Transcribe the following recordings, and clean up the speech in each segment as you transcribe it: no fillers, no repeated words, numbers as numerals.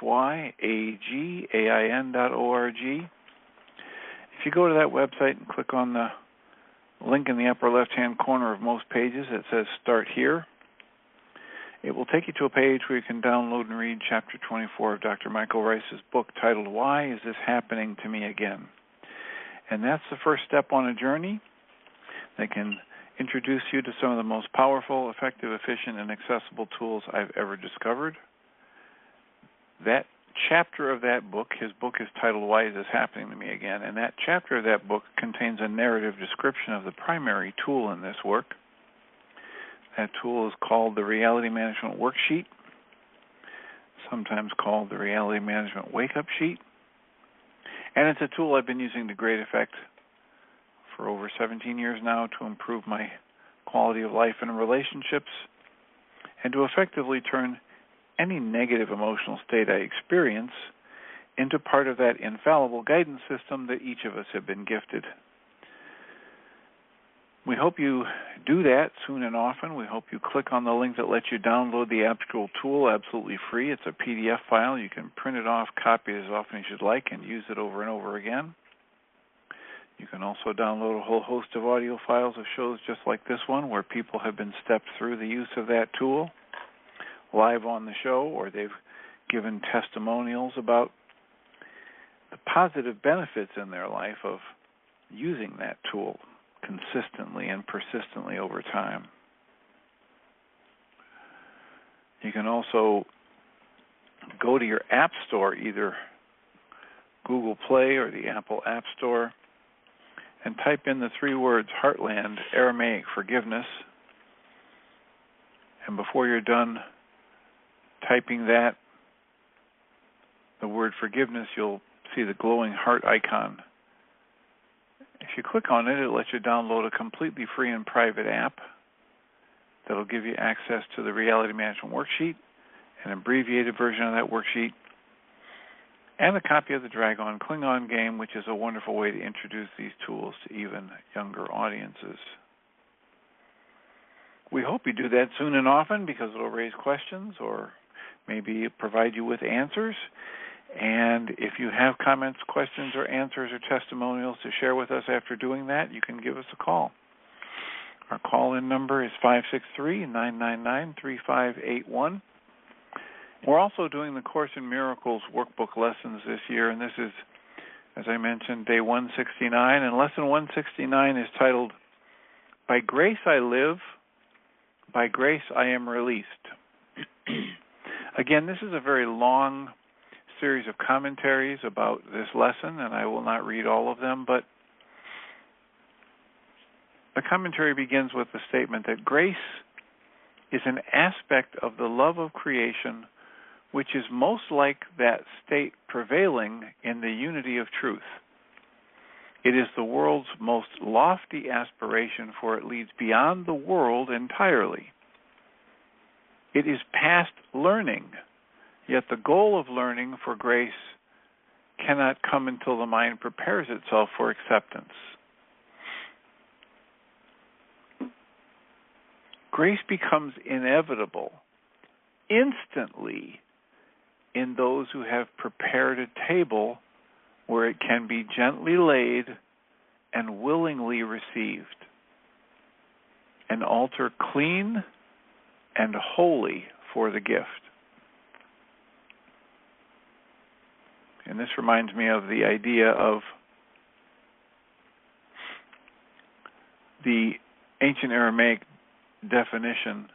SHYAGAIN.org. If you go to that website and click on the link in the upper left-hand corner of most pages that says Start Here, it will take you to a page where you can download and read Chapter 24 of Dr. Michael Ryce's book titled, Why Is This Happening to Me Again? And that's the first step on a journey that can introduce you to some of the most powerful, effective, efficient, and accessible tools I've ever discovered. That chapter of that book, his book is titled, Why Is This Happening to Me Again? And that chapter of that book contains a narrative description of the primary tool in this work. That tool is called the Reality Management Worksheet, sometimes called the Reality Management Wake-Up Sheet. And it's a tool I've been using to great effect for over 17 years now to improve my quality of life and relationships and to effectively turn any negative emotional state I experience into part of that infallible guidance system that each of us have been gifted. We hope you do that soon and often. We hope you click on the link that lets you download the actual tool absolutely free. It's a PDF file. You can print it off, copy it as often as you'd like, and use it over and over again. You can also download a whole host of audio files of shows just like this one where people have been stepped through the use of that tool live on the show, or they've given testimonials about the positive benefits in their life of using that tool consistently and persistently over time. You can also go to your App Store, either Google Play or the Apple App Store, and type in the 3 words Heartland, Aramaic, forgiveness. And before you're done typing that, the word forgiveness, you'll see the glowing heart icon. If you click on it, it'll let you download a completely free and private app that'll give you access to the Reality Management Worksheet, an abbreviated version of that worksheet, and a copy of the Dragon Klingon game, which is a wonderful way to introduce these tools to even younger audiences. We hope you do that soon and often because it'll raise questions or maybe provide you with answers. And if you have comments, questions, or answers or testimonials to share with us after doing that, you can give us a call. Our call-in number is 563-999-3581. We're also doing the Course in Miracles workbook lessons this year, and this is, as I mentioned, day 169. And lesson 169 is titled, By Grace I Live, By Grace I Am Released. Again, this is a very long series of commentaries about this lesson, and I will not read all of them, but the commentary begins with the statement that grace is an aspect of the love of creation which is most like that state prevailing in the unity of truth. It is the world's most lofty aspiration, for it leads beyond the world entirely. It is past learning, yet the goal of learning for grace cannot come until the mind prepares itself for acceptance. Grace becomes inevitable instantly in those who have prepared a table where it can be gently laid and willingly received. An altar clean and holy for the gift. And this reminds me of the idea of the ancient Aramaic definition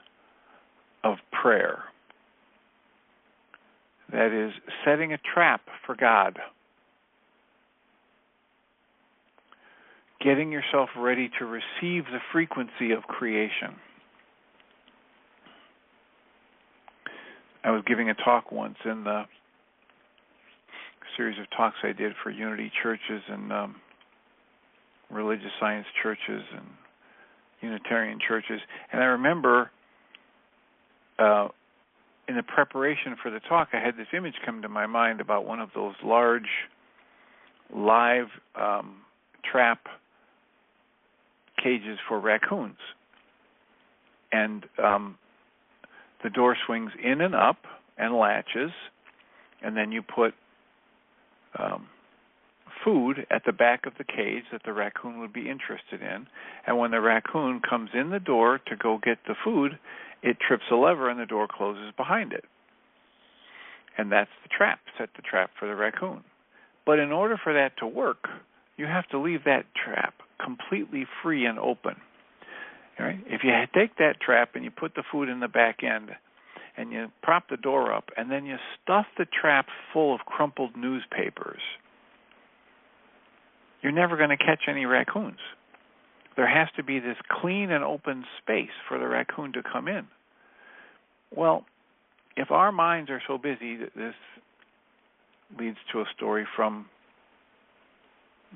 of prayer. That is, setting a trap for God. Getting yourself ready to receive the frequency of creation. I was giving a talk once in the series of talks I did for Unity churches and religious science churches and Unitarian churches. And I remember in the preparation for the talk, I had this image come to my mind about one of those large live trap cages for raccoons. And the door swings in and up and latches, and then you put food at the back of the cage that the raccoon would be interested in, and when the raccoon comes in the door to go get the food, it trips a lever and the door closes behind it. And that's the trap, set the trap for the raccoon. But in order for that to work, you have to leave that trap completely free and open. All right? If you take that trap and you put the food in the back end and you prop the door up and then you stuff the trap full of crumpled newspapers, you're never going to catch any raccoons. There has to be this clean and open space for the raccoon to come in. Well, if our minds are so busy, this leads to a story from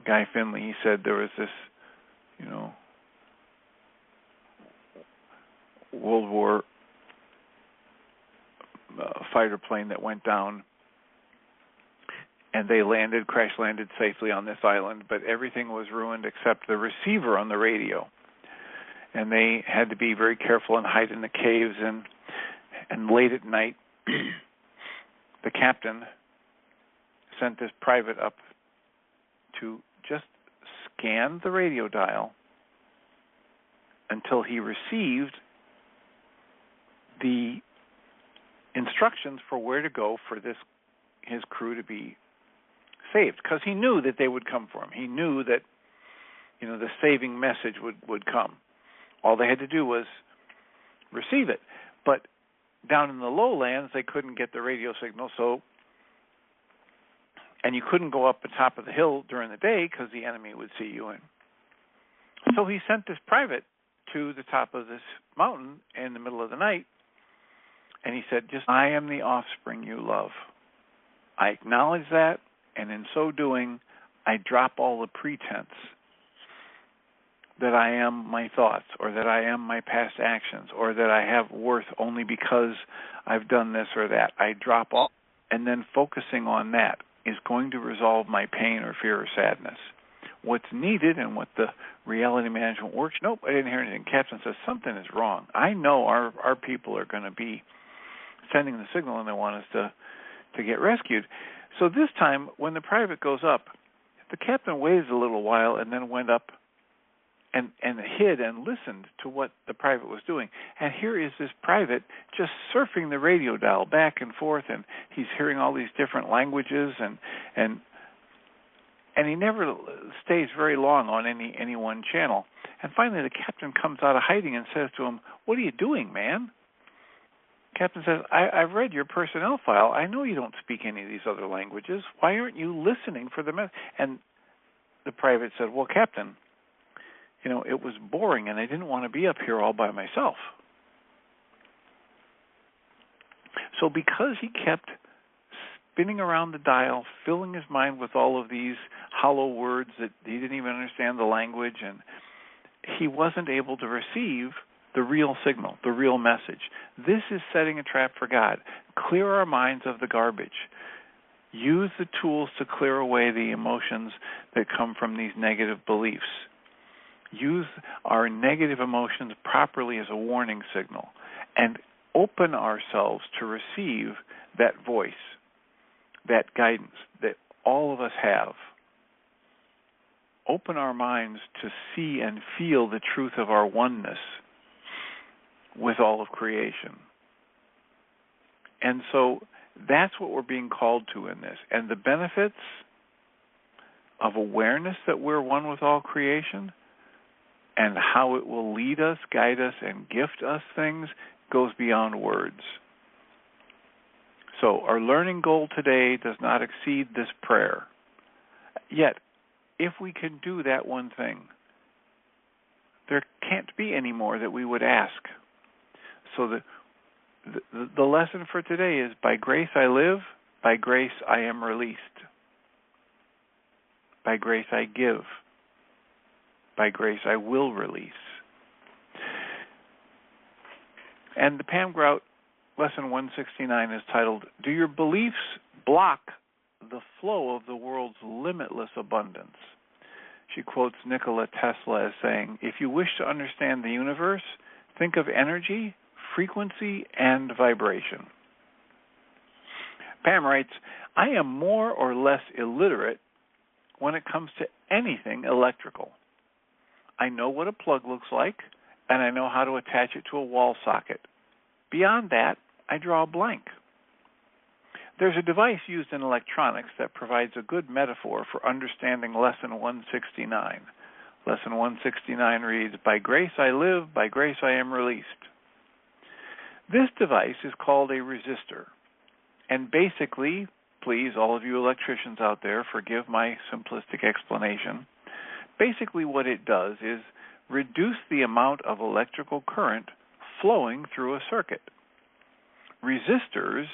Guy Finley. He said there was this, World War fighter plane that went down, and they crash landed safely on this island, but everything was ruined except the receiver on the radio. And they had to be very careful and hide in the caves, and late at night, the captain sent this private up to just scan the radio dial until he received the instructions for where to go for his crew to be saved, because he knew that they would come for him. He knew that the saving message would come. All they had to do was receive it. But down in the lowlands, they couldn't get the radio signal, and you couldn't go up the top of the hill during the day because the enemy would see you. And so he sent this private to the top of this mountain in the middle of the night, and he said, I am the offspring you love. I acknowledge that, and in so doing, I drop all the pretense that I am my thoughts, or that I am my past actions, or that I have worth only because I've done this or that. I drop all, and then focusing on that is going to resolve my pain or fear or sadness. What's needed, and what the Reality Management Worksheet, nope, I didn't hear anything. Captain says something is wrong. I know our people are going to be sending the signal and they want us to get rescued. So this time, when the private goes up, the captain waited a little while and then went up and hid and listened to what the private was doing. And here is this private just surfing the radio dial back and forth, and he's hearing all these different languages, and he never stays very long on any one channel. And finally the captain comes out of hiding and says to him, "What are you doing, man?" Captain says, I've read your personnel file. I know you don't speak any of these other languages. Why aren't you listening for the message? And the private said, well, Captain, it was boring, and I didn't want to be up here all by myself. So because he kept spinning around the dial, filling his mind with all of these hollow words that he didn't even understand the language, and he wasn't able to receive the real signal, the real message. This is setting a trap for God. Clear our minds of the garbage. Use the tools to clear away the emotions that come from these negative beliefs. Use our negative emotions properly as a warning signal, and open ourselves to receive that voice, that guidance that all of us have. Open our minds to see and feel the truth of our oneness with all of creation. And so that's what we're being called to in this. And the benefits of awareness that we're one with all creation and how it will lead us, guide us, and gift us things goes beyond words. So our learning goal today does not exceed this prayer. Yet, if we can do that one thing, there can't be any more that we would ask. So the lesson for today is, by grace I live, by grace I am released. By grace I give. By grace I will release. And the Pam Grout lesson 169 is titled, Do Your Beliefs Block the Flow of the World's Limitless Abundance? She quotes Nikola Tesla as saying, if you wish to understand the universe, think of energy, frequency, and vibration. Pam writes, I am more or less illiterate when it comes to anything electrical. I know what a plug looks like, and I know how to attach it to a wall socket. Beyond that, I draw a blank. There's a device used in electronics that provides a good metaphor for understanding Lesson 169. Lesson 169 reads, By grace I live, by grace I am released. This device is called a resistor. And basically, please, all of you electricians out there, forgive my simplistic explanation. Basically what it does is reduce the amount of electrical current flowing through a circuit. Resistors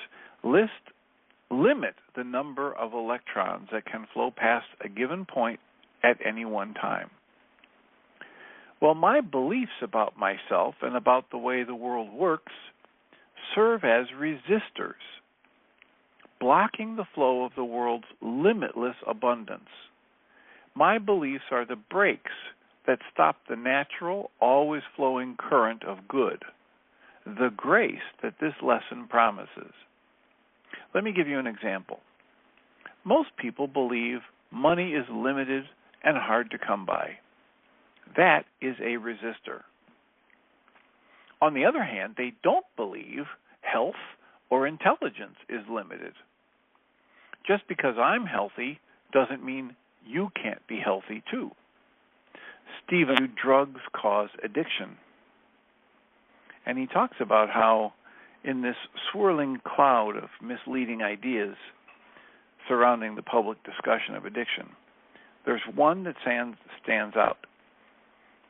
limit the number of electrons that can flow past a given point at any one time. Well, my beliefs about myself and about the way the world works serve as resistors, blocking the flow of the world's limitless abundance. My beliefs are the brakes that stop the natural, always flowing current of good, the grace that this lesson promises. Let me give you an example. Most people believe money is limited and hard to come by. That is a resistor. On the other hand, they don't believe health or intelligence is limited. Just because I'm healthy doesn't mean you can't be healthy too. Stephen, do drugs cause addiction? And he talks about how in this swirling cloud of misleading ideas surrounding the public discussion of addiction, there's one that stands out.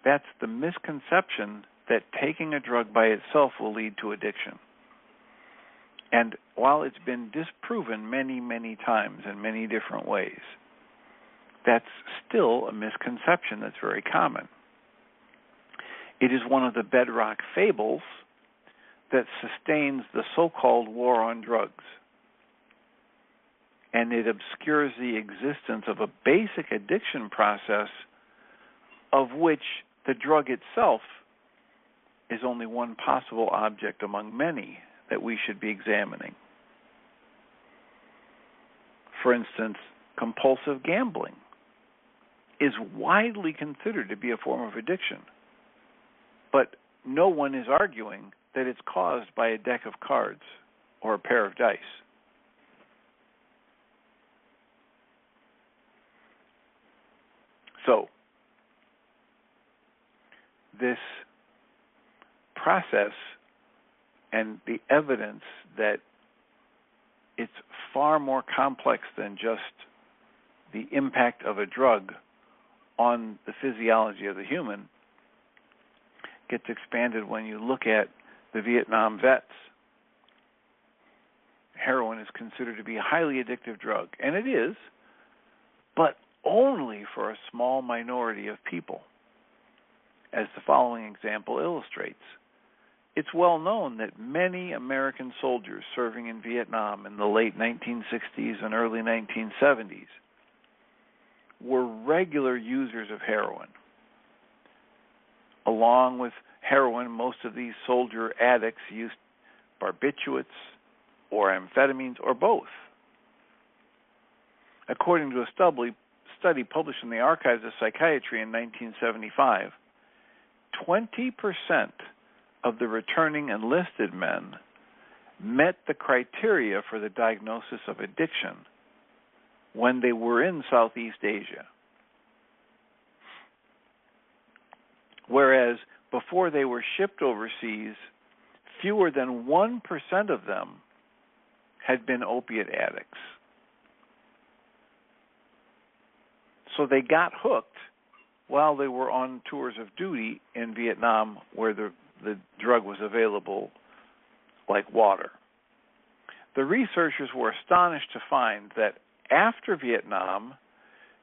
That's the misconception that taking a drug by itself will lead to addiction. And while it's been disproven many, many times in many different ways, that's still a misconception that's very common. It is one of the bedrock fables that sustains the so-called war on drugs. And it obscures the existence of a basic addiction process of which the drug itself is only one possible object among many that we should be examining. For instance, compulsive gambling is widely considered to be a form of addiction, but no one is arguing that it's caused by a deck of cards or a pair of dice. So, this process and the evidence that it's far more complex than just the impact of a drug on the physiology of the human gets expanded when you look at the Vietnam vets. Heroin is considered to be a highly addictive drug, and it is, but only for a small minority of people. As the following example illustrates, it's well known that many American soldiers serving in Vietnam in the late 1960s and early 1970s were regular users of heroin. Along with heroin, most of these soldier addicts used barbiturates or amphetamines or both. According to a study published in the Archives of Psychiatry in 1975, 20% of the returning enlisted men met the criteria for the diagnosis of addiction when they were in Southeast Asia. Whereas before they were shipped overseas, fewer than 1% of them had been opiate addicts. So they got hooked while they were on tours of duty in Vietnam, where the drug was available like water. The researchers were astonished to find that after Vietnam,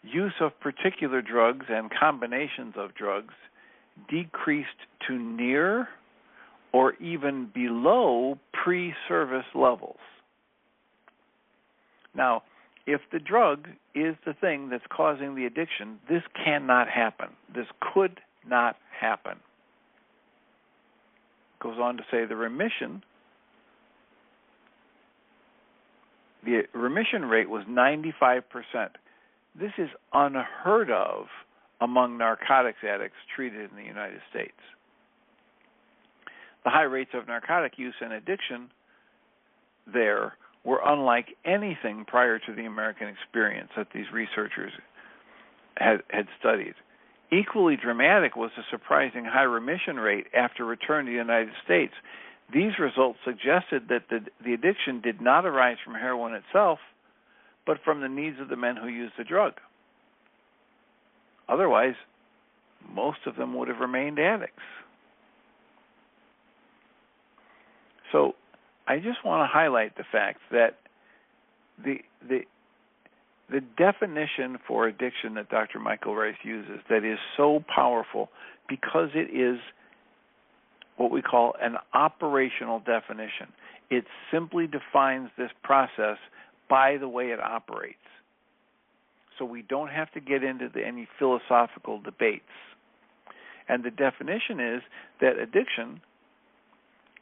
use of particular drugs and combinations of drugs decreased to near or even below pre-service levels. Now, if the drug is the thing that's causing the addiction, this cannot happen. This could not happen. Goes on to say the remission, the remission rate was 95%. This is unheard of among narcotics addicts treated in the United States. The high rates of narcotic use and addiction there were unlike anything prior to the American experience that these researchers had studied. Equally dramatic was the surprising high remission rate after return to the United States. These results suggested that the addiction did not arise from heroin itself, but from the needs of the men who used the drug. Otherwise, most of them would have remained addicts. So I just want to highlight the fact that the definition for addiction that Dr. Michael Ryce uses that is so powerful because it is what we call an operational definition. It simply defines this process by the way it operates. So we don't have to get into any philosophical debates. And the definition is that addiction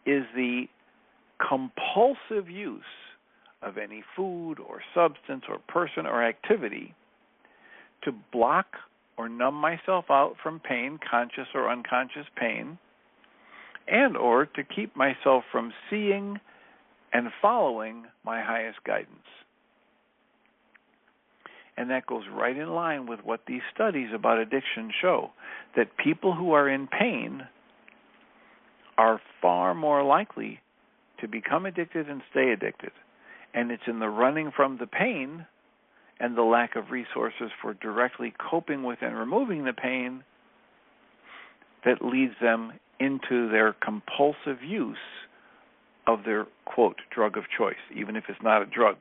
is the compulsive use of any food or substance or person or activity to block or numb myself out from pain, conscious or unconscious pain, and or to keep myself from seeing and following my highest guidance. And that goes right in line with what these studies about addiction show, that people who are in pain are far more likely to become addicted and stay addicted. And it's in the running from the pain and the lack of resources for directly coping with and removing the pain that leads them into their compulsive use of their, quote, drug of choice, even if it's not a drug,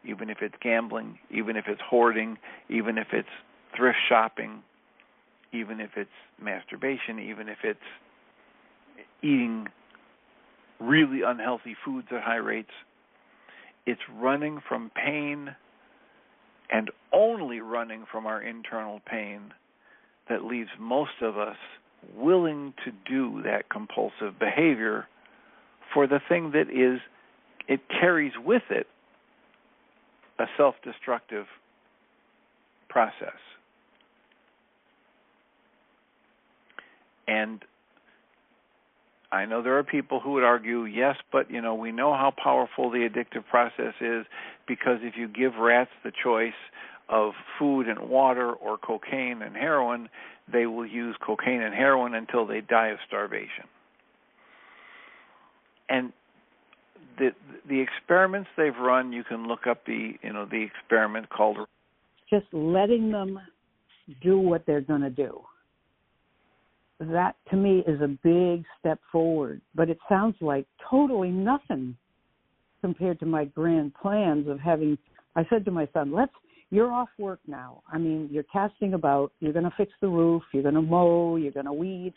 even if it's gambling, even if it's hoarding, even if it's thrift shopping, even if it's masturbation, even if it's eating really unhealthy foods at high rates. It's running from pain and only running from our internal pain that leaves most of us willing to do that compulsive behavior for the thing that is, it carries with it a self-destructive process. And I know there are people who would argue, yes, but we know how powerful the addictive process is because if you give rats the choice of food and water or cocaine and heroin, they will use cocaine and heroin until they die of starvation. And the experiments they've run, you can look up the experiment called just letting them do what they're going to do. That, to me, is a big step forward. But it sounds like totally nothing compared to my grand plans of having, I said to my son, you're off work now. I mean, you're casting about, you're going to fix the roof, you're going to mow, you're going to weed.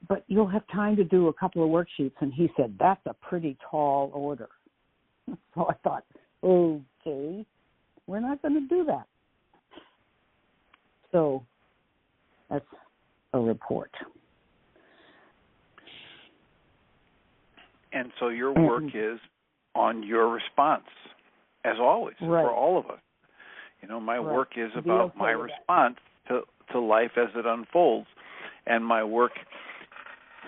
But you'll have time to do a couple of worksheets. And he said, that's a pretty tall order. So I thought, okay, we're not going to do that. So that's a report. And so your work is on your response, as always, right. For all of us. My right. work is about my response to life as it unfolds. And my work,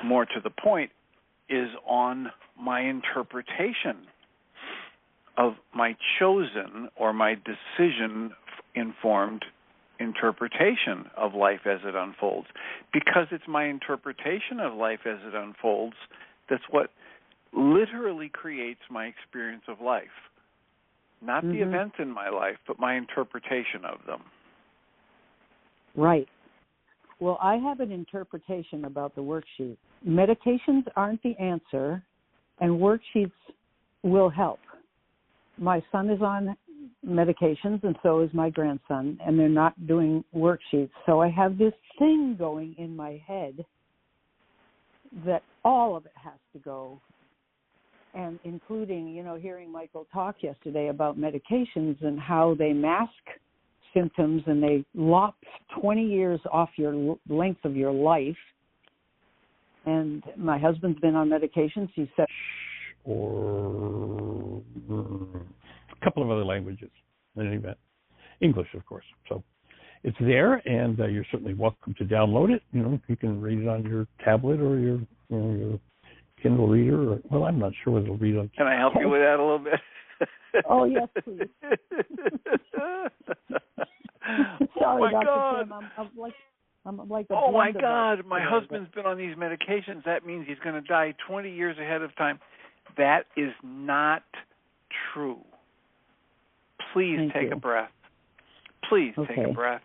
more to the point, is on my interpretation of my chosen or my decision-informed interpretation of life as it unfolds. Because it's my interpretation of life as it unfolds that's what literally creates my experience of life. Not the events in my life, but my interpretation of them. Right. Well, I have an interpretation about the worksheet. Medications aren't the answer, and worksheets will help. My son is on medications, and so is my grandson, and they're not doing worksheets. So I have this thing going in my head that all of it has to go, and including, hearing Michael talk yesterday about medications and how they mask symptoms and they lop 20 years off your length of your life. And my husband's been on medications. He said, a couple of other languages in any event. English, of course. So it's there, and you're certainly welcome to download it. You can read it on your tablet or your Kindle reader. Or, well, I'm not sure whether it'll read on. Can I help you with that a little bit? Oh, yes, please. Sorry, Dr. God. Tim. I'm like a oh, my blunderbuss God. My today, husband's been on these medications. That means he's going to die 20 years ahead of time. That is not true. Please take a breath. Please take a breath.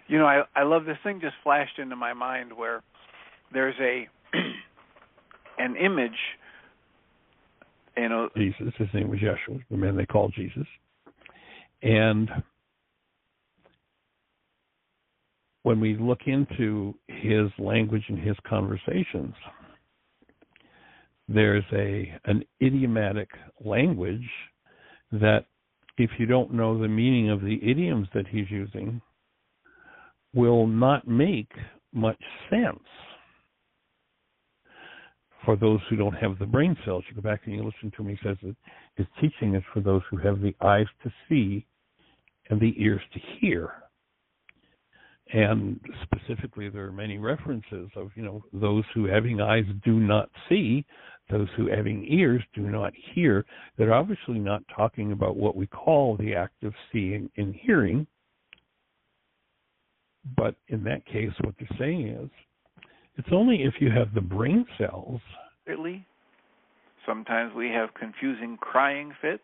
I love this thing just flashed into my mind where there's an image, Jesus, his name was Yeshua, the man they called Jesus. And when we look into his language and his conversations, there's an idiomatic language that, if you don't know the meaning of the idioms that he's using, will not make much sense for those who don't have the brain cells. You go back and you listen to him, he says that his teaching is for those who have the eyes to see and the ears to hear. And specifically, there are many references of, those who having eyes do not see, those who having ears do not hear. They're obviously not talking about what we call the act of seeing and hearing. But in that case, what they're saying is, it's only if you have the brain cells. Really? Sometimes we have confusing crying fits,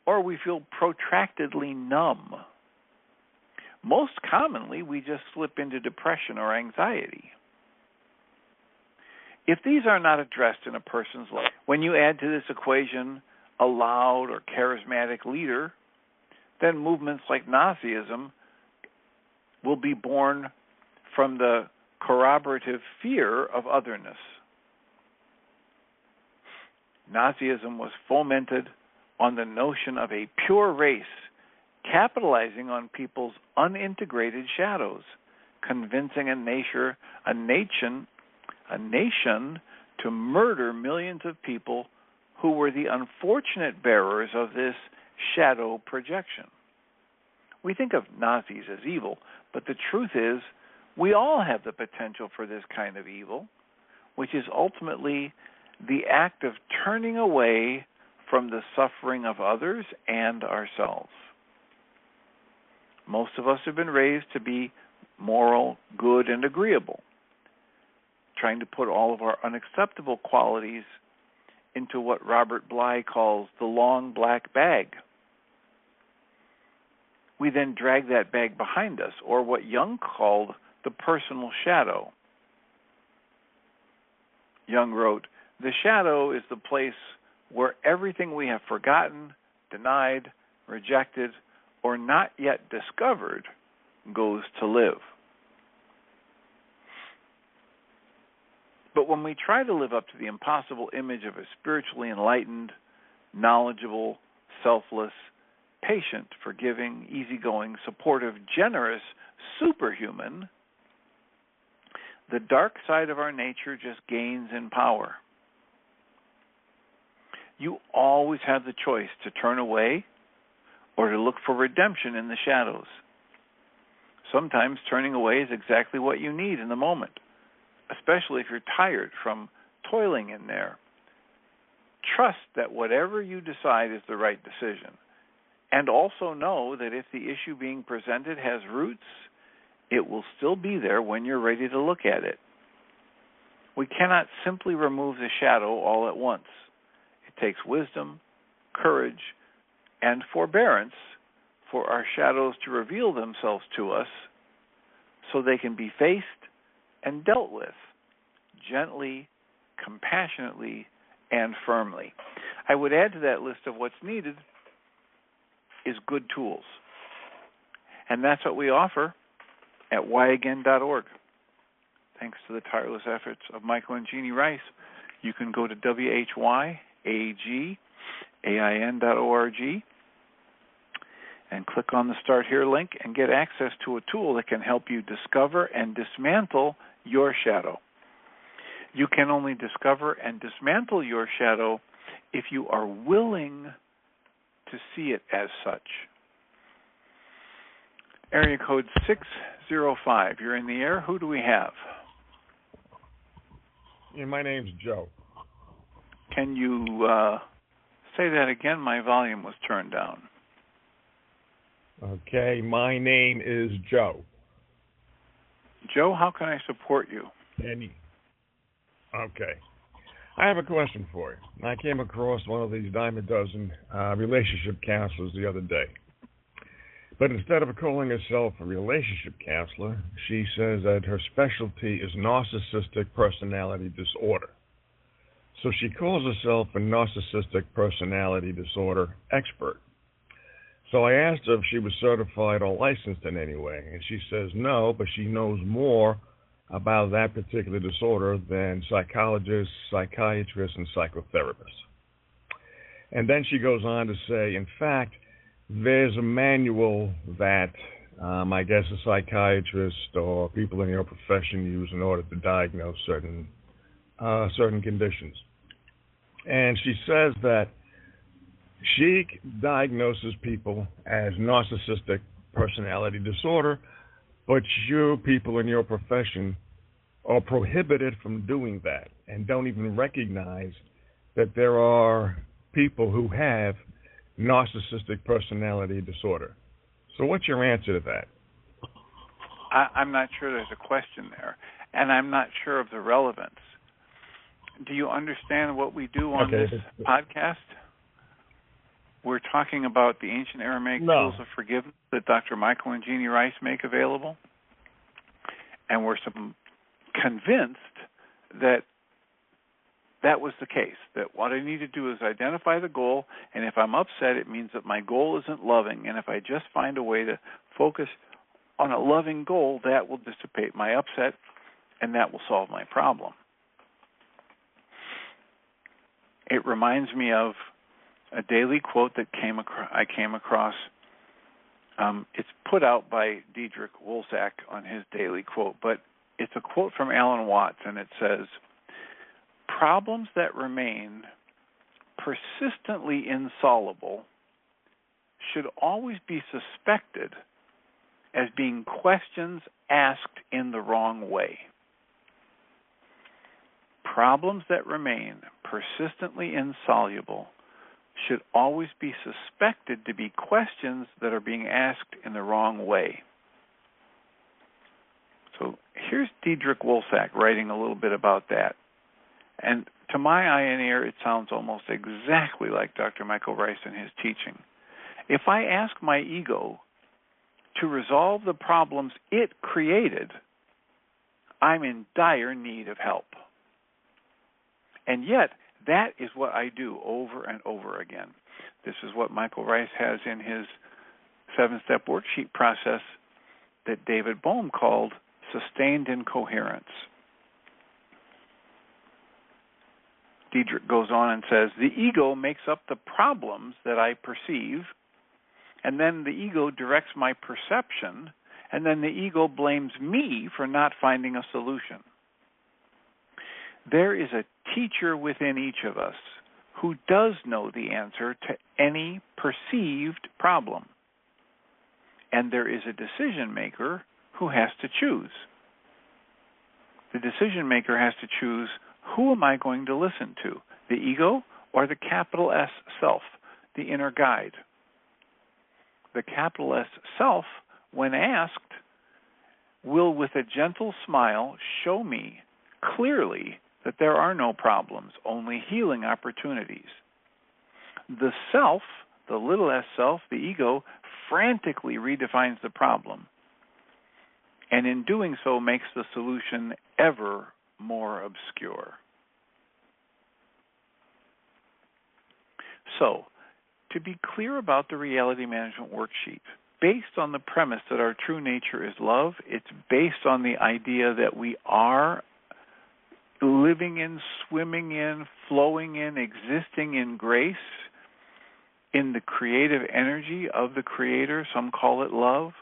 or we feel protractedly numb. Most commonly, we just slip into depression or anxiety. If these are not addressed in a person's life, when you add to this equation a loud or charismatic leader, then movements like Nazism will be born from the corroborative fear of otherness. Nazism was fomented on the notion of a pure race, capitalizing on people's unintegrated shadows, convincing a nation to murder millions of people who were the unfortunate bearers of this shadow projection. We think of Nazis as evil, but the truth is we all have the potential for this kind of evil, which is ultimately the act of turning away from the suffering of others and ourselves. Most of us have been raised to be moral, good, and agreeable, trying to put all of our unacceptable qualities into what Robert Bly calls the long black bag. We then drag that bag behind us, or what Jung called the personal shadow. Jung wrote, "The shadow is the place where everything we have forgotten, denied, rejected, or not yet discovered goes to live." But when we try to live up to the impossible image of a spiritually enlightened, knowledgeable, selfless, patient, forgiving, easygoing, supportive, generous superhuman, the dark side of our nature just gains in power. You always have the choice to turn away or to look for redemption in the shadows. Sometimes turning away is exactly what you need in the moment, especially if you're tired from toiling in there. Trust that whatever you decide is the right decision, and also know that if the issue being presented has roots, it will still be there when you're ready to look at it. We cannot simply remove the shadow all at once. It takes wisdom, courage, and forbearance for our shadows to reveal themselves to us so they can be faced and dealt with gently, compassionately, and firmly. I would add to that list of what's needed is good tools. And that's what we offer at whyagain.org. Thanks to the tireless efforts of Michael and Jeannie Ryce, you can go to whyagain.org and click on the Start Here link and get access to a tool that can help you discover and dismantle your shadow. You can only discover and dismantle your shadow if you are willing to see it as such. Area code 605. You're in the air. Who do we have? Yeah, my name's Joe. Can you say that again? My volume was turned down. Okay, my name is Joe. Joe, how can I support you? Okay. I have a question for you. I came across one of these dime a dozen relationship counselors the other day. But instead of calling herself a relationship counselor, she says that her specialty is narcissistic personality disorder. So she calls herself a narcissistic personality disorder expert. So I asked her if she was certified or licensed in any way, and she says no, but she knows more about that particular disorder than psychologists, psychiatrists, and psychotherapists. And then she goes on to say, in fact, there's a manual that I guess a psychiatrist or people in your profession use in order to diagnose certain conditions. And she says that she diagnoses people as narcissistic personality disorder, but you people in your profession are prohibited from doing that and don't even recognize that there are people who have narcissistic personality disorder. So what's your answer to that? I'm not sure there's a question there, and I'm not sure of the relevance. Do you understand what we do on this podcast? We're talking about the ancient Aramaic tools of forgiveness that Dr. Michael and Jeannie Ryce make available, and we're convinced that that was the case, that what I need to do is identify the goal, and if I'm upset, it means that my goal isn't loving, and if I just find a way to focus on a loving goal, that will dissipate my upset, and that will solve my problem. It reminds me of a daily quote that I came across. It's put out by Diedrich Wolsack on his daily quote, but it's a quote from Alan Watts, and it says, "Problems that remain persistently insoluble should always be suspected as being questions asked in the wrong way." Problems that remain persistently insoluble should always be suspected to be questions that are being asked in the wrong way. So here's Diedrich Wolsack writing a little bit about that. And to my eye and ear, it sounds almost exactly like Dr. Michael Ryce and his teaching. If I ask my ego to resolve the problems it created, I'm in dire need of help. And yet, that is what I do over and over again. This is what Michael Ryce has in his 7-step worksheet process that David Bohm called sustained incoherence. Diedrich goes on and says, the ego makes up the problems that I perceive, and then the ego directs my perception, and then the ego blames me for not finding a solution. There is a teacher within each of us who does know the answer to any perceived problem. And there is a decision maker who has to choose. The decision maker has to choose, who am I going to listen to, the ego or the capital S self, the inner guide? The capital S self, when asked, will with a gentle smile show me clearly that there are no problems, only healing opportunities. The self, the little s self, the ego, frantically redefines the problem, and in doing so makes the solution ever more obscure. So, to be clear about the Reality Management Worksheet, based on the premise that our true nature is love, it's based on the idea that we are living in, swimming in, flowing in, existing in grace, in the creative energy of the Creator. Some call it love.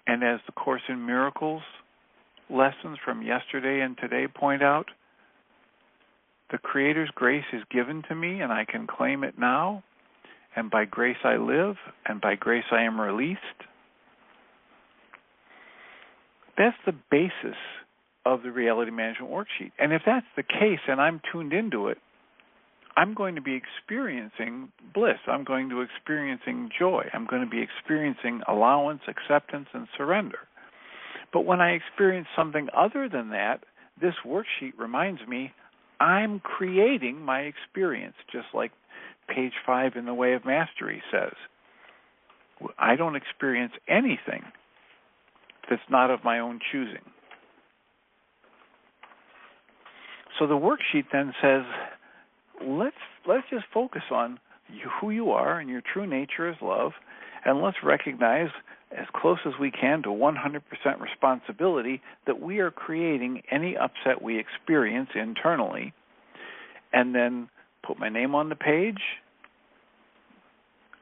And as the Course in Miracles lessons from yesterday and today point out, The Creator's grace is given to me, and I can claim it now. And by grace I live, and by grace I am released. That's the basis of the Reality Management Worksheet. And if that's the case and I'm tuned into it, I'm going to be experiencing bliss. I'm going to be experiencing joy. I'm going to be experiencing allowance, acceptance, and surrender. But when I experience something other than that, this worksheet reminds me I'm creating my experience, just like page 5 in The Way of Mastery says. I don't experience anything that's not of my own choosing. So the worksheet then says, let's just focus on who you are and your true nature is love, and let's recognize as close as we can to 100% responsibility that we are creating any upset we experience internally, and then put my name on the page,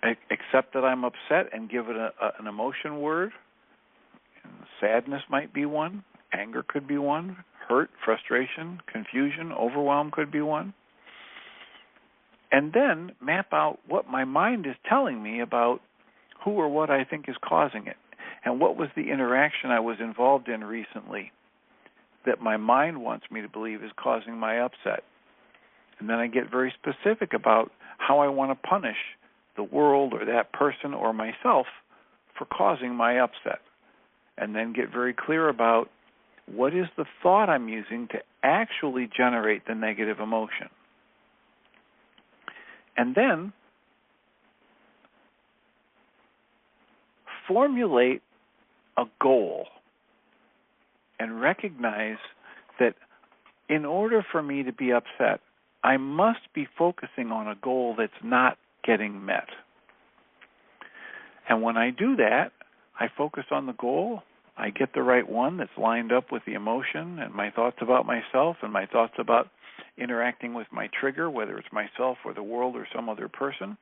accept that I'm upset and give it an emotion word. Sadness might be one, anger could be one, hurt, frustration, confusion, overwhelm could be one. And then map out what my mind is telling me about who or what I think is causing it, and what was the interaction I was involved in recently that my mind wants me to believe is causing my upset. And then I get very specific about how I want to punish the world or that person or myself for causing my upset. And then get very clear about what is the thought I'm using to actually generate the negative emotion. And then formulate a goal and recognize that in order for me to be upset, I must be focusing on a goal that's not getting met. And when I do that, I focus on the goal, I get the right one that's lined up with the emotion and my thoughts about myself and my thoughts about interacting with my trigger, whether it's myself or the world or some other person.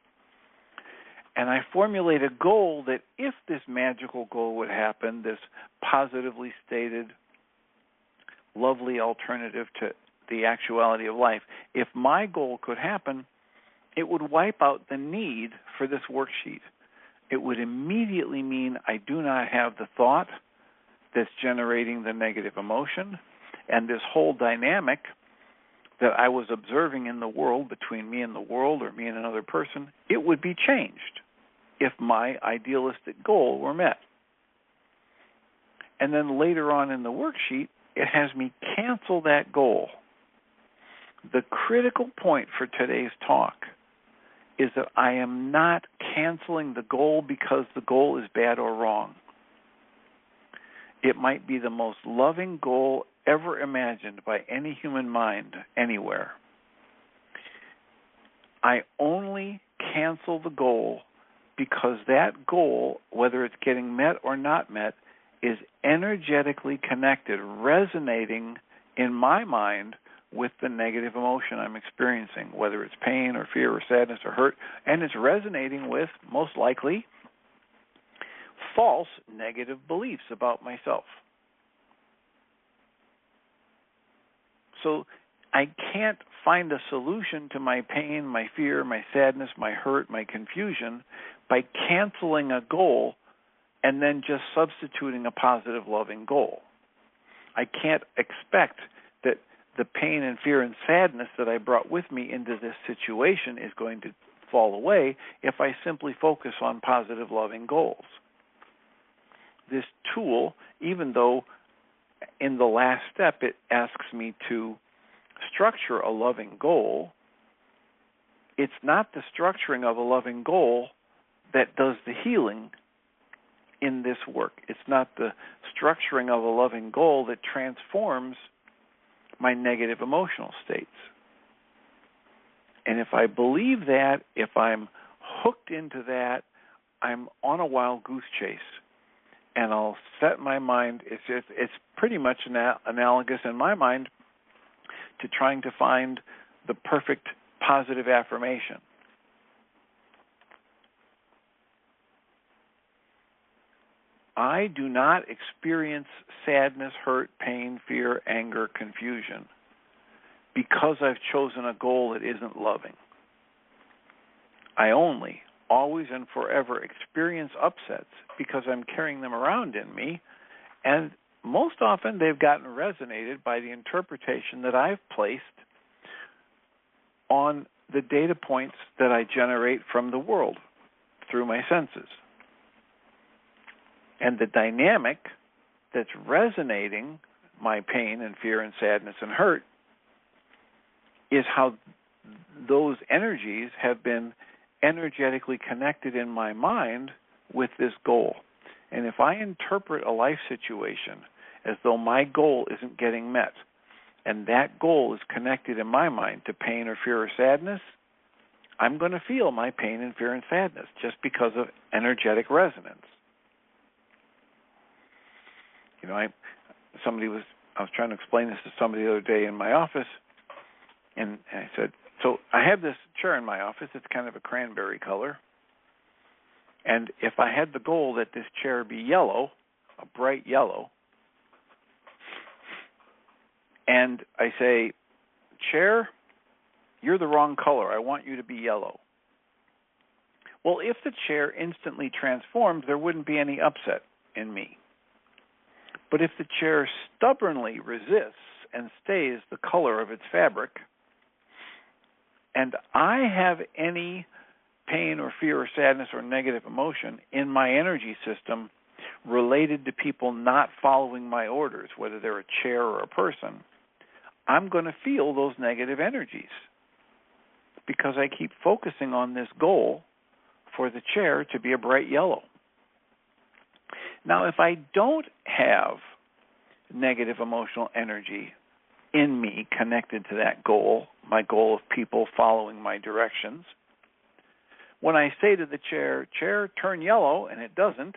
And I formulate a goal that if this magical goal would happen, this positively stated, lovely alternative to the actuality of life, if my goal could happen, it would wipe out the need for this worksheet. It would immediately mean I do not have the thought that's generating the negative emotion, and this whole dynamic that I was observing in the world between me and the world or me and another person, it would be changed if my idealistic goal were met. And then later on in the worksheet, it has me cancel that goal. The critical point for today's talk is that I am not canceling the goal because the goal is bad or wrong. It might be the most loving goal ever imagined by any human mind anywhere. I only cancel the goal because that goal, whether it's getting met or not met, is energetically connected, resonating in my mind with the negative emotion I'm experiencing, whether it's pain or fear or sadness or hurt, and it's resonating with, most likely, false negative beliefs about myself. So I can't find a solution to my pain, my fear, my sadness, my hurt, my confusion by canceling a goal and then just substituting a positive, loving goal. I can't expect that the pain and fear and sadness that I brought with me into this situation is going to fall away if I simply focus on positive, loving goals. This tool, even though in the last step it asks me to structure a loving goal, it's not the structuring of a loving goal that does the healing in this work. It's not the structuring of a loving goal that transforms my negative emotional states. And if I believe that, if I'm hooked into that, I'm on a wild goose chase. And I'll set my mind, it's pretty much analogous in my mind to trying to find the perfect positive affirmation. I do not experience sadness, hurt, pain, fear, anger, confusion because I've chosen a goal that isn't loving. I only, always and forever experience upsets because I'm carrying them around in me, and most often they've gotten resonated by the interpretation that I've placed on the data points that I generate from the world through my senses. And the dynamic that's resonating my pain and fear and sadness and hurt is how those energies have been energetically connected in my mind with this goal. And if I interpret a life situation as though my goal isn't getting met, and that goal is connected in my mind to pain or fear or sadness, I'm going to feel my pain and fear and sadness just because of energetic resonance. You know, I was trying to explain this to somebody the other day in my office, and I said, so I have this chair in my office. It's kind of a cranberry color. And if I had the goal that this chair be yellow, a bright yellow, and I say, chair, you're the wrong color. I want you to be yellow. Well, if the chair instantly transformed, there wouldn't be any upset in me. But if the chair stubbornly resists and stays the color of its fabric, and I have any pain or fear or sadness or negative emotion in my energy system related to people not following my orders, whether they're a chair or a person, I'm going to feel those negative energies because I keep focusing on this goal for the chair to be a bright yellow. Now, if I don't have negative emotional energy in me connected to that goal, my goal of people following my directions, when I say to the chair, turn yellow, and it doesn't,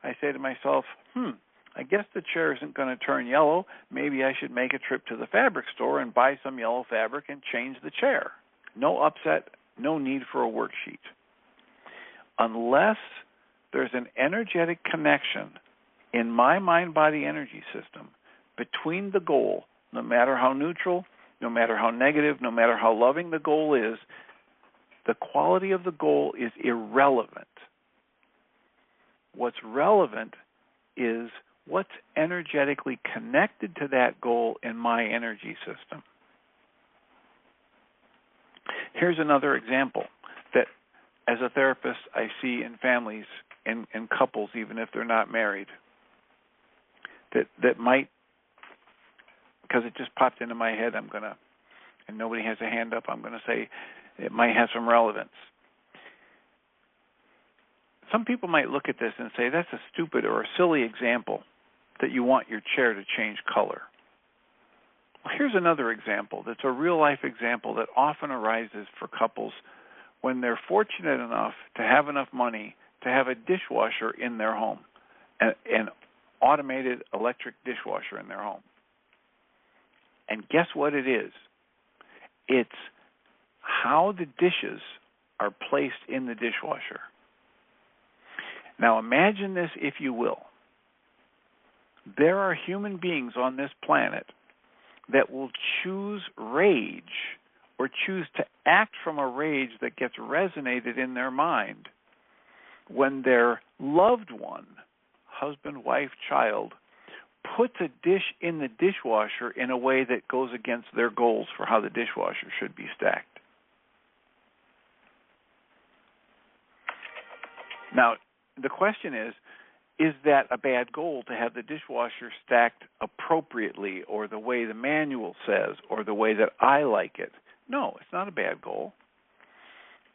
I say to myself, I guess the chair isn't going to turn yellow. Maybe I should make a trip to the fabric store and buy some yellow fabric and change the chair. No upset, no need for a worksheet. Unless there's an energetic connection in my mind-body energy system between the goal, no matter how neutral, no matter how negative, no matter how loving the goal is, the quality of the goal is irrelevant. What's relevant is what's energetically connected to that goal in my energy system. Here's another example that, as a therapist, I see in families, in couples, even if they're not married, that might, because it just popped into my head, and nobody has a hand up, I'm going to say it might have some relevance. Some people might look at this and say, that's a stupid or a silly example that you want your chair to change color. Well, here's another example that's a real-life example that often arises for couples when they're fortunate enough to have enough money to have a dishwasher in their home, an automated electric dishwasher in their home. And guess what it is? It's how the dishes are placed in the dishwasher. Now imagine this, if you will. There are human beings on this planet that will choose rage or choose to act from a rage that gets resonated in their mind when their loved one, husband, wife, child, puts a dish in the dishwasher in a way that goes against their goals for how the dishwasher should be stacked. Now, the question is that a bad goal to have the dishwasher stacked appropriately or the way the manual says or the way that I like it? No, it's not a bad goal.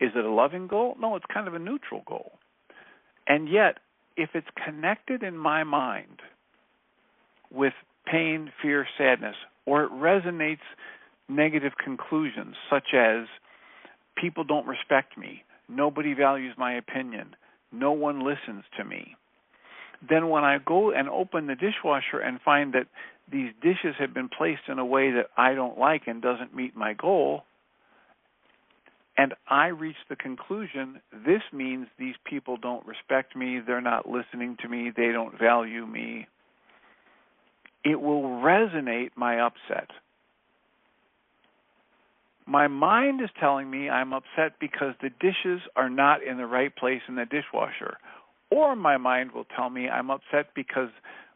Is it a loving goal? No, it's kind of a neutral goal. And yet, if it's connected in my mind with pain, fear, sadness, or it resonates negative conclusions such as people don't respect me, nobody values my opinion, no one listens to me, then when I go and open the dishwasher and find that these dishes have been placed in a way that I don't like and doesn't meet my goal, and I reach the conclusion, this means these people don't respect me, they're not listening to me, they don't value me, it will resonate my upset. My mind is telling me I'm upset because the dishes are not in the right place in the dishwasher. Or my mind will tell me I'm upset because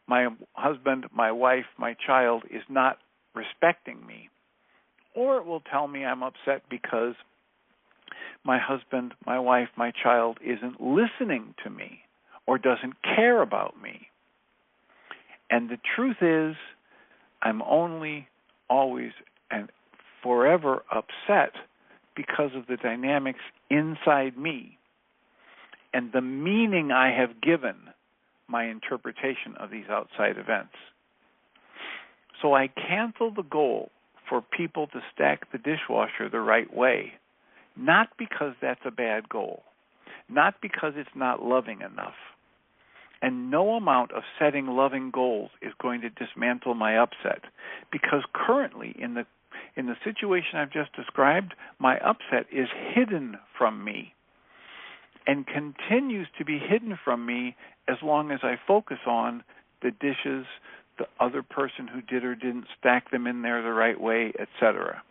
my husband, my wife, my child is not respecting me. Or it will tell me I'm upset because my husband, my wife, my child isn't listening to me or doesn't care about me. And the truth is, I'm only, always, and forever upset because of the dynamics inside me and the meaning I have given my interpretation of these outside events. So I cancel the goal for people to stack the dishwasher the right way, not because that's a bad goal, not because it's not loving enough. And no amount of setting loving goals is going to dismantle my upset, because currently in the situation I've just described, my upset is hidden from me and continues to be hidden from me as long as I focus on the dishes, the other person who did or didn't stack them in there the right way, etc.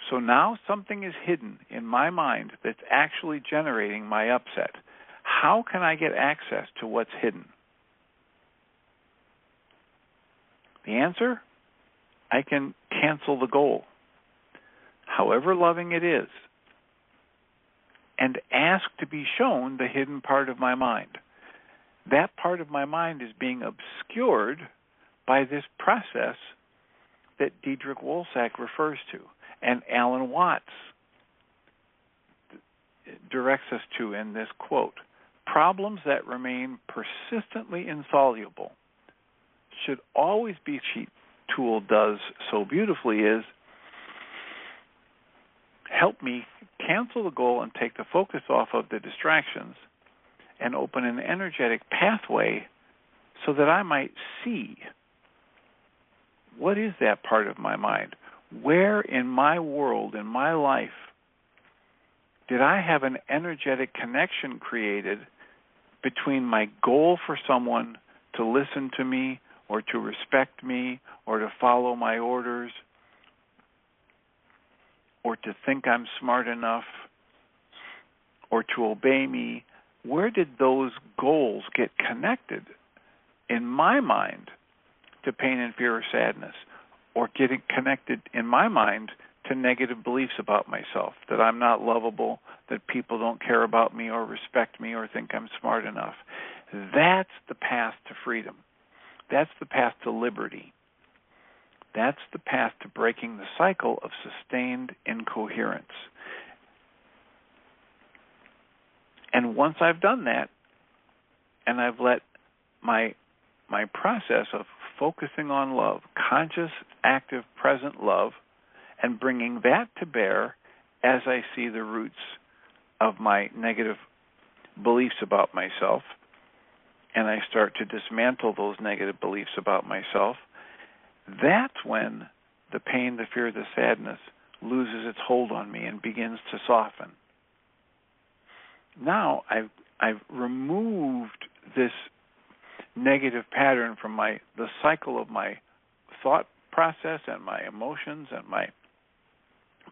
So now something is hidden in my mind that's actually generating my upset. How can I get access to what's hidden? The answer? I can cancel the goal, however loving it is, and ask to be shown the hidden part of my mind. That part of my mind is being obscured by this process that Diederik Wolsak refers to, and Alan Watts directs us to in this quote. Problems that remain persistently insoluble should always be sheet tool does so beautifully is help me cancel the goal and take the focus off of the distractions and open an energetic pathway so that I might see what is that part of my mind. Where in my world, in my life, did I have an energetic connection created between my goal for someone to listen to me or to respect me or to follow my orders or to think I'm smart enough or to obey me? Where did those goals get connected in my mind to pain and fear or sadness, or getting connected in my mind to negative beliefs about myself, that I'm not lovable, that people don't care about me or respect me or think I'm smart enough? That's the path to freedom. That's the path to liberty. That's the path to breaking the cycle of sustained incoherence. And once I've done that, and I've let my process of focusing on love, conscious, active, present love, and bringing that to bear as I see the roots of my negative beliefs about myself, and I start to dismantle those negative beliefs about myself, that's when the pain, the fear, the sadness loses its hold on me and begins to soften. Now I've removed this negative pattern from the cycle of my thought process and my emotions and my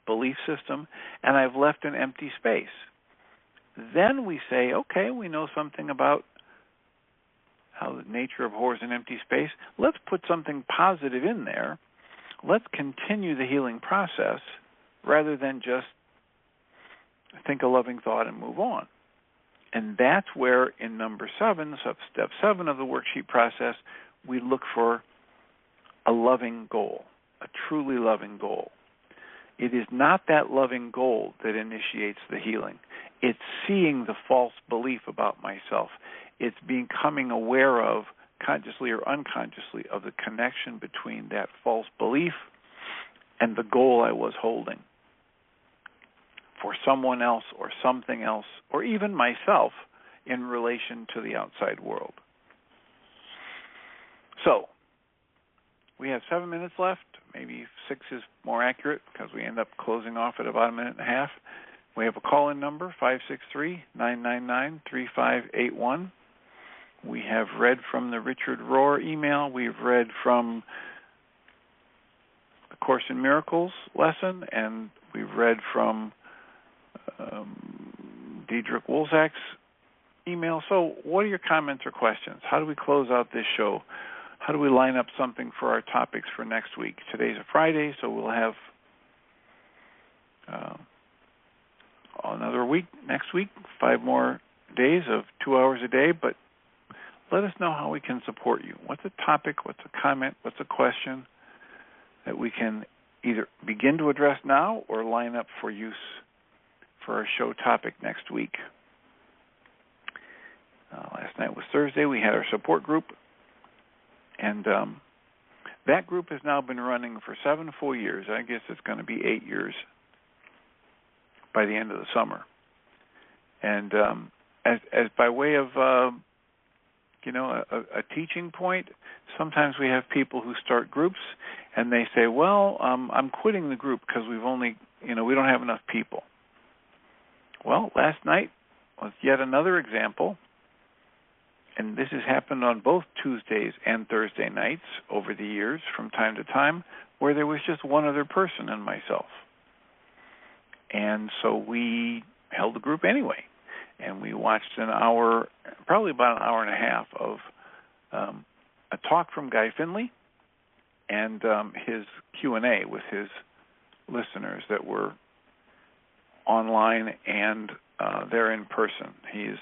belief system, and I've left an empty space. Then we say, okay, we know something about how the nature abhors an empty space. Let's put something positive in there. Let's continue the healing process rather than just think a loving thought and move on. And that's where in number 7, step 7 of the worksheet process, we look for a loving goal, a truly loving goal. It is not that loving goal that initiates the healing. It's seeing the false belief about myself. It's becoming aware of, consciously or unconsciously, of the connection between that false belief and the goal I was holding for someone else or something else, or even myself in relation to the outside world. So, we have 7 minutes left. Maybe 6 is more accurate because we end up closing off at about 1.5 minutes. We have a call-in number, 563-999-3581. We have read from the Richard Rohr email. We've read from the Course in Miracles lesson, and we've read from Diedrich Wolzak's email. So what are your comments or questions? How do we close out this show? How do we line up something for our topics for next week? Today's a Friday, so we'll have another week next week, 5 more days of 2 hours a day, but let us know how we can support you. What's a topic, what's a comment, what's a question that we can either begin to address now or line up for use for our show topic next week. Last night was Thursday. We had our support group, and that group has now been running for 7 full years. I guess it's going to be 8 years by the end of the summer. And as by way of a teaching point, sometimes we have people who start groups and they say, well, I'm quitting the group because we don't have enough people. Well, last night was yet another example, and this has happened on both Tuesdays and Thursday nights over the years from time to time, where there was just one other person and myself. And so we held the group anyway, and we watched probably about an hour and a half of a talk from Guy Finley and his Q&A with his listeners that were online and they're in person. He's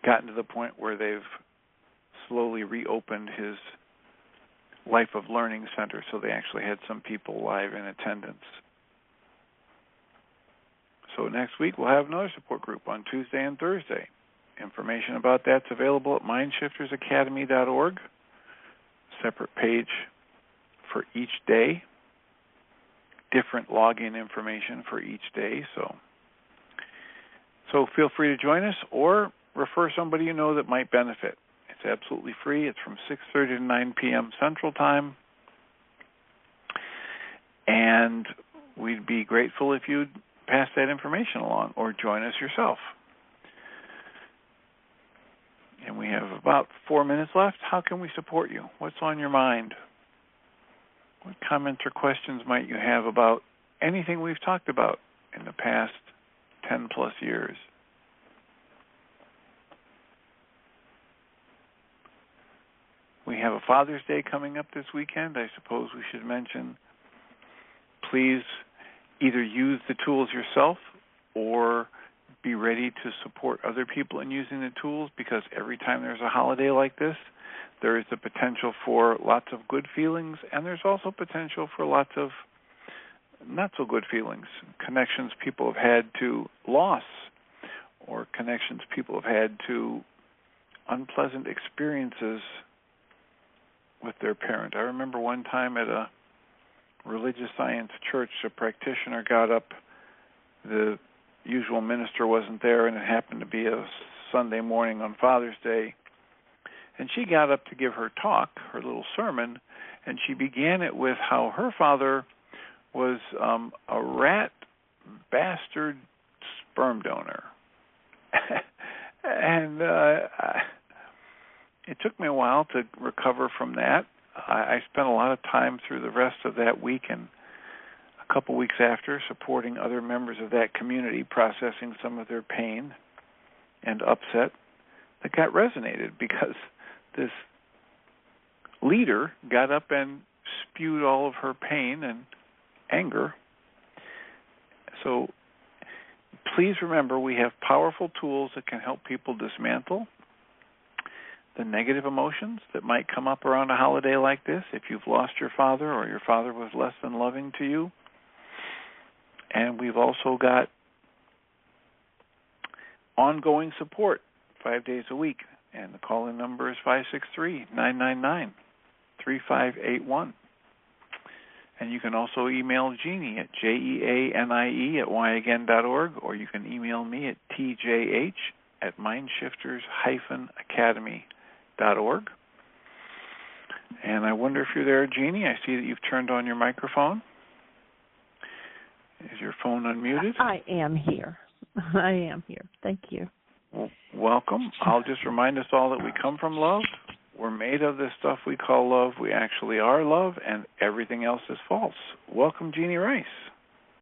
gotten to the point where they've slowly reopened his Life of Learning Center, so they actually had some people live in attendance. So next week we'll have another support group on Tuesday and Thursday. Information about that's available at mindshiftersacademy.org. Separate page for each day. Different login information for each day. So feel free to join us or refer somebody you know that might benefit. It's absolutely free. It's from 6:30 to 9 p.m. Central Time. And we'd be grateful if you'd pass that information along or join us yourself. And we have about 4 minutes left. How can we support you? What's on your mind? What comments or questions might you have about anything we've talked about in the past 10 plus years? We have a Father's Day coming up this weekend. I suppose we should mention, please either use the tools yourself or be ready to support other people in using the tools, because every time there's a holiday like this, there is the potential for lots of good feelings, and there's also potential for lots of not so good feelings, connections people have had to loss or connections people have had to unpleasant experiences with their parent. I remember one time at a religious science church, a practitioner got up, the usual minister wasn't there, and it happened to be a Sunday morning on Father's Day, and she got up to give her talk, her little sermon, and she began it with how her father was a rat bastard sperm donor. And it took me a while to recover from that. I spent a lot of time through the rest of that week and a couple weeks after supporting other members of that community, processing some of their pain and upset that got resonated, because this leader got up and spewed all of her pain and anger. So please remember, we have powerful tools that can help people dismantle the negative emotions that might come up around a holiday like this, if you've lost your father or your father was less than loving to you. And we've also got ongoing support 5 days a week, and the call-in number is 563-999-3581. And you can also email Jeannie at jeanie@yagain.org, or you can email me at tjh@mindshifters-academy.org. And I wonder if you're there, Jeannie. I see that you've turned on your microphone. Is your phone unmuted? I am here. I am here. Thank you. Welcome. I'll just remind us all that we come from love, We're made of this stuff we call love. We actually are love, and everything else is false. Welcome, Jeannie Ryce.